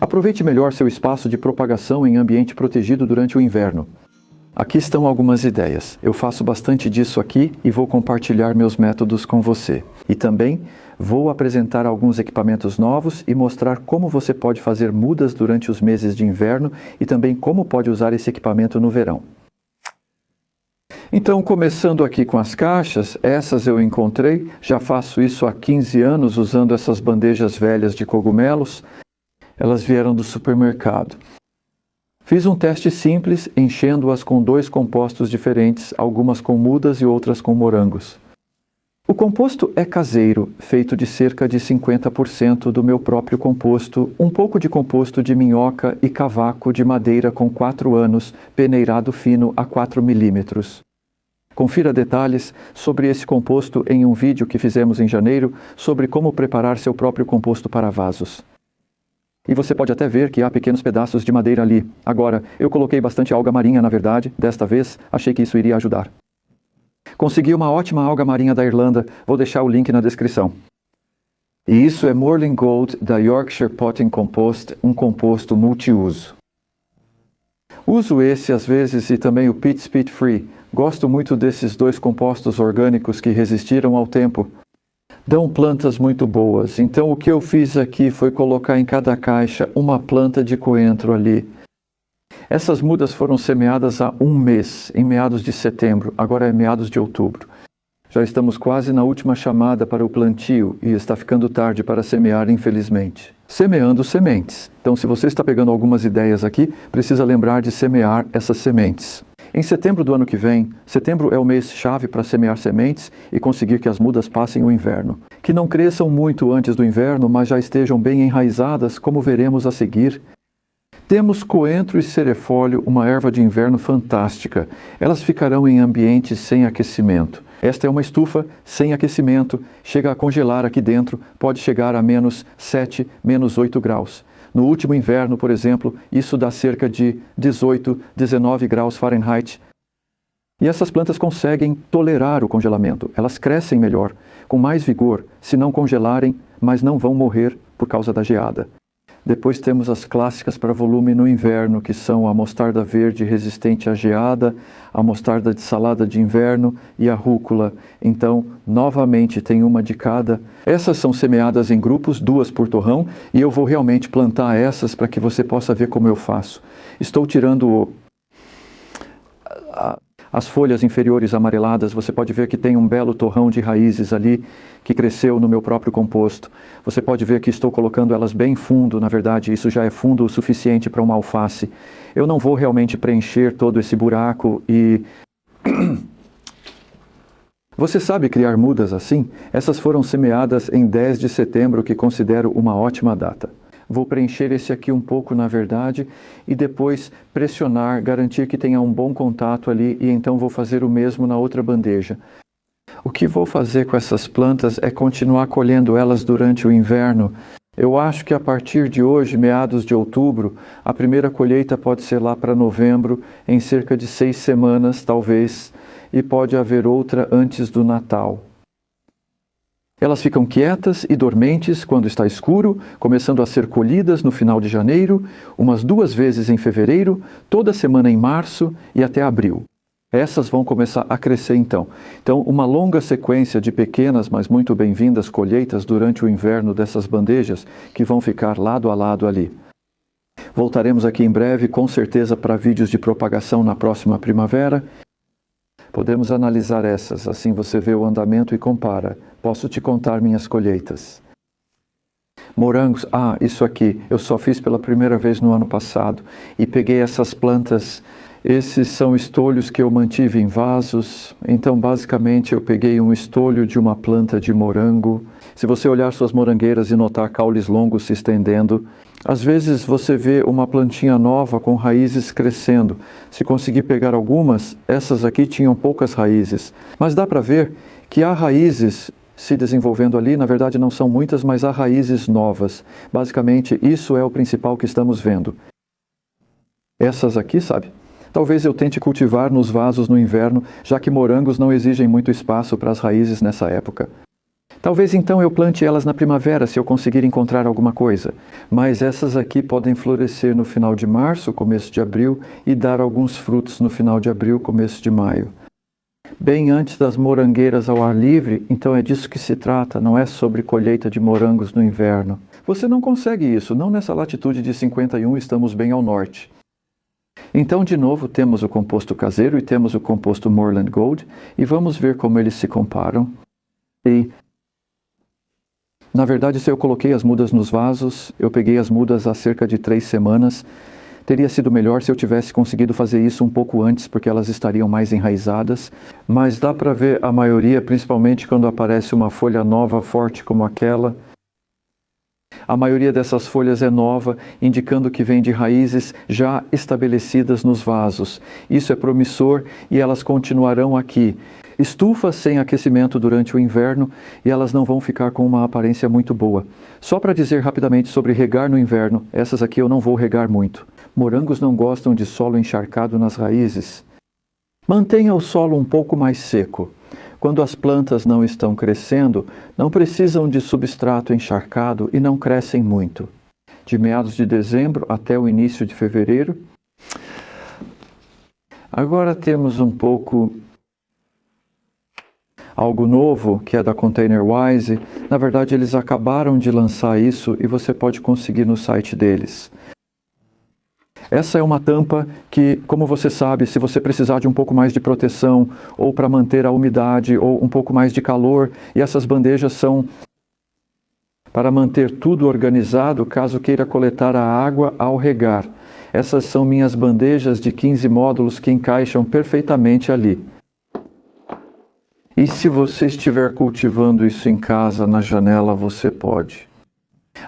Aproveite melhor seu espaço de propagação em ambiente protegido durante o inverno. Aqui estão algumas ideias. Eu faço bastante disso aqui e vou compartilhar meus métodos com você. E também vou apresentar alguns equipamentos novos e mostrar como você pode fazer mudas durante os meses de inverno e também como pode usar esse equipamento no verão. Então, começando aqui com as caixas, essas eu encontrei, já faço isso há 15 anos usando essas bandejas velhas de cogumelos. Elas vieram do supermercado. Fiz um teste simples, enchendo-as com 2 compostos diferentes, algumas com mudas e outras com morangos. O composto é caseiro, feito de cerca de 50% do meu próprio composto, um pouco de composto de minhoca e cavaco de madeira com 4 anos, peneirado fino a 4 milímetros. Confira detalhes sobre esse composto em um vídeo que fizemos em janeiro sobre como preparar seu próprio composto para vasos. E você pode até ver que há pequenos pedaços de madeira ali. Agora, eu coloquei bastante alga marinha, na verdade. Desta vez, achei que isso iria ajudar. Consegui uma ótima alga marinha da Irlanda. Vou deixar o link na descrição. E isso é Moorland Gold da Yorkshire Potting Compost, um composto multiuso. Uso esse às vezes e também o Peat Spit Free. Gosto muito desses 2 compostos orgânicos que resistiram ao tempo. Dão plantas muito boas, então o que eu fiz aqui foi colocar em cada caixa uma planta de coentro ali. Essas mudas foram semeadas há 1 mês, em meados de setembro, agora é meados de outubro. Já estamos quase na última chamada para o plantio e está ficando tarde para semear, infelizmente. Semeando sementes. Então, se você está pegando algumas ideias aqui, precisa lembrar de semear essas sementes. Em setembro do ano que vem, setembro é o mês-chave para semear sementes e conseguir que as mudas passem o inverno. Que não cresçam muito antes do inverno, mas já estejam bem enraizadas, como veremos a seguir. Temos coentro e cerefólio, uma erva de inverno fantástica. Elas ficarão em ambientes sem aquecimento. Esta é uma estufa sem aquecimento, chega a congelar aqui dentro, pode chegar a menos 7, menos 8 graus. No último inverno, por exemplo, isso dá cerca de 18, 19 graus Fahrenheit. E essas plantas conseguem tolerar o congelamento. Elas crescem melhor, com mais vigor, se não congelarem, mas não vão morrer por causa da geada. Depois temos as clássicas para volume no inverno, que são a mostarda verde resistente à geada, a mostarda de salada de inverno e a rúcula. Então, novamente, tem uma de cada. Essas são semeadas em grupos, 2 por torrão, e eu vou realmente plantar essas para que você possa ver como eu faço. Estou tirando as folhas inferiores amareladas. Você pode ver que tem um belo torrão de raízes ali que cresceu no meu próprio composto. Você pode ver que estou colocando elas bem fundo, na verdade isso já é fundo o suficiente para uma alface. Eu não vou realmente preencher todo esse buraco e... Você sabe criar mudas assim? Essas foram semeadas em 10 de setembro, que considero uma ótima data. Vou preencher esse aqui um pouco, na verdade, e depois pressionar, garantir que tenha um bom contato ali, e então vou fazer o mesmo na outra bandeja. O que vou fazer com essas plantas é continuar colhendo elas durante o inverno. Eu acho que a partir de hoje, meados de outubro, a primeira colheita pode ser lá para novembro, em cerca de 6 semanas, talvez, e pode haver outra antes do Natal. Elas ficam quietas e dormentes quando está escuro, começando a ser colhidas no final de janeiro, umas 2 vezes em fevereiro, toda semana em março e até abril. Essas vão começar a crescer então. Então, uma longa sequência de pequenas, mas muito bem-vindas colheitas durante o inverno dessas bandejas, que vão ficar lado a lado ali. Voltaremos aqui em breve, com certeza, para vídeos de propagação na próxima primavera. Podemos analisar essas, assim você vê o andamento e compara. Posso te contar minhas colheitas. Morangos, isso aqui, eu só fiz pela primeira vez no ano passado. E peguei essas plantas, esses são estolhos que eu mantive em vasos. Então, basicamente, eu peguei um estolho de uma planta de morango. Se você olhar suas morangueiras e notar caules longos se estendendo, às vezes você vê uma plantinha nova com raízes crescendo. Se conseguir pegar algumas, essas aqui tinham poucas raízes. Mas dá para ver que há raízes se desenvolvendo ali. Na verdade não são muitas, mas há raízes novas. Basicamente isso é o principal que estamos vendo. Essas aqui, sabe? Talvez eu tente cultivar nos vasos no inverno, já que morangos não exigem muito espaço para as raízes nessa época. Talvez então eu plante elas na primavera se eu conseguir encontrar alguma coisa, mas essas aqui podem florescer no final de março, começo de abril e dar alguns frutos no final de abril, começo de maio. Bem antes das morangueiras ao ar livre, então é disso que se trata, não é sobre colheita de morangos no inverno. Você não consegue isso, não nessa latitude de 51, estamos bem ao norte. Então, de novo, temos o composto caseiro e temos o composto Moorland Gold, e vamos ver como eles se comparam. E, na verdade, se eu coloquei as mudas nos vasos, eu peguei as mudas há cerca de 3 semanas. Teria sido melhor se eu tivesse conseguido fazer isso um pouco antes, porque elas estariam mais enraizadas. Mas dá para ver a maioria, principalmente quando aparece uma folha nova forte como aquela. A maioria dessas folhas é nova, indicando que vem de raízes já estabelecidas nos vasos. Isso é promissor e elas continuarão aqui. Estufas sem aquecimento durante o inverno e elas não vão ficar com uma aparência muito boa. Só para dizer rapidamente sobre regar no inverno, essas aqui eu não vou regar muito. Morangos não gostam de solo encharcado nas raízes. Mantenha o solo um pouco mais seco. Quando as plantas não estão crescendo, não precisam de substrato encharcado e não crescem muito. De meados de dezembro até o início de fevereiro. Agora temos um pouco algo novo, que é da ContainerWise. Na verdade, eles acabaram de lançar isso e você pode conseguir no site deles. Essa é uma tampa que, como você sabe, se você precisar de um pouco mais de proteção, ou para manter a umidade, ou um pouco mais de calor, e essas bandejas são para manter tudo organizado, caso queira coletar a água ao regar. Essas são minhas bandejas de 15 módulos que encaixam perfeitamente ali. E se você estiver cultivando isso em casa, na janela, você pode.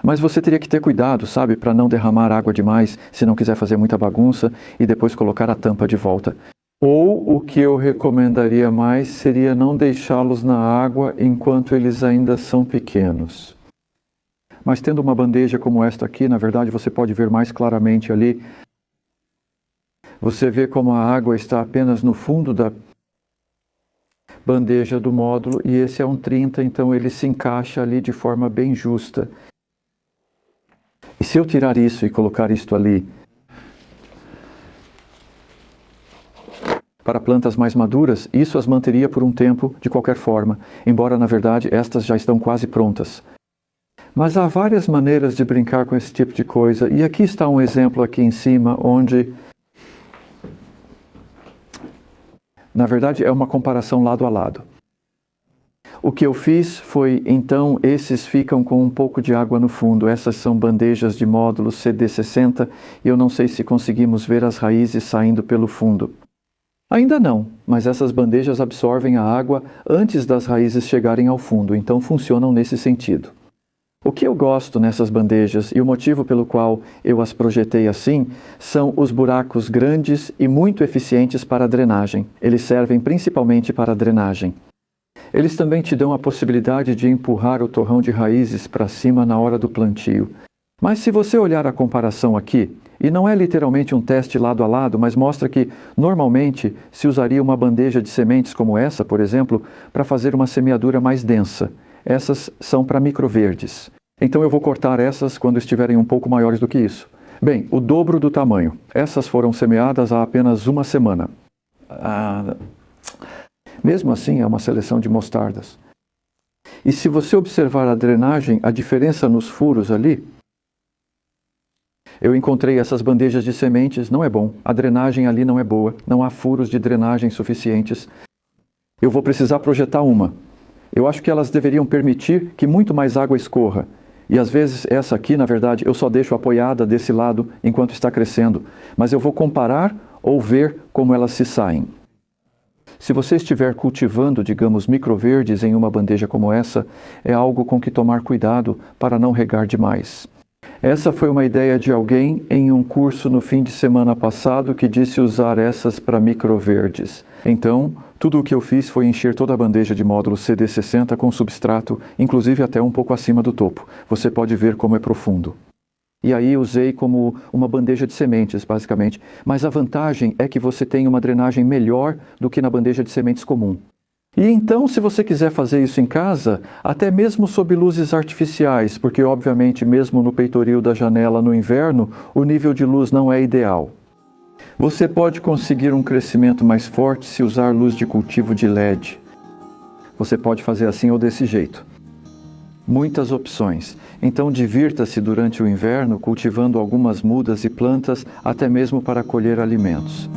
Mas você teria que ter cuidado, sabe, para não derramar água demais, se não quiser fazer muita bagunça e depois colocar a tampa de volta. Ou o que eu recomendaria mais seria não deixá-los na água enquanto eles ainda são pequenos. Mas tendo uma bandeja como esta aqui, na verdade você pode ver mais claramente ali. Você vê como a água está apenas no fundo da bandeja do módulo e esse é um 30, então ele se encaixa ali de forma bem justa. E se eu tirar isso e colocar isto ali para plantas mais maduras, isso as manteria por um tempo de qualquer forma, embora na verdade estas já estão quase prontas. Mas há várias maneiras de brincar com esse tipo de coisa, e aqui está um exemplo aqui em cima, onde na verdade é uma comparação lado a lado. O que eu fiz foi, então, esses ficam com um pouco de água no fundo. Essas são bandejas de módulo CD60 e eu não sei se conseguimos ver as raízes saindo pelo fundo. Ainda não, mas essas bandejas absorvem a água antes das raízes chegarem ao fundo, então funcionam nesse sentido. O que eu gosto nessas bandejas e o motivo pelo qual eu as projetei assim são os buracos grandes e muito eficientes para a drenagem. Eles servem principalmente para a drenagem. Eles também te dão a possibilidade de empurrar o torrão de raízes para cima na hora do plantio. Mas se você olhar a comparação aqui, e não é literalmente um teste lado a lado, mas mostra que, normalmente, se usaria uma bandeja de sementes como essa, por exemplo, para fazer uma semeadura mais densa. Essas são para microverdes. Então eu vou cortar essas quando estiverem um pouco maiores do que isso. Bem, o dobro do tamanho. Essas foram semeadas há apenas uma semana. Mesmo assim, é uma seleção de mostardas. E se você observar a drenagem, a diferença nos furos ali, eu encontrei essas bandejas de sementes, não é bom. A drenagem ali não é boa, não há furos de drenagem suficientes. Eu vou precisar projetar uma. Eu acho que elas deveriam permitir que muito mais água escorra. E às vezes essa aqui, na verdade, eu só deixo apoiada desse lado enquanto está crescendo. Mas eu vou comparar ou ver como elas se saem. Se você estiver cultivando, digamos, microverdes em uma bandeja como essa, é algo com que tomar cuidado para não regar demais. Essa foi uma ideia de alguém em um curso no fim de semana passado que disse usar essas para microverdes. Então, tudo o que eu fiz foi encher toda a bandeja de módulo CD60 com substrato, inclusive até um pouco acima do topo. Você pode ver como é profundo. E aí usei como uma bandeja de sementes, basicamente. Mas a vantagem é que você tem uma drenagem melhor do que na bandeja de sementes comum. E então, se você quiser fazer isso em casa, até mesmo sob luzes artificiais, porque obviamente mesmo no peitoril da janela no inverno, o nível de luz não é ideal. Você pode conseguir um crescimento mais forte se usar luz de cultivo de LED. Você pode fazer assim ou desse jeito. Muitas opções. Então divirta-se durante o inverno cultivando algumas mudas e plantas, até mesmo para colher alimentos.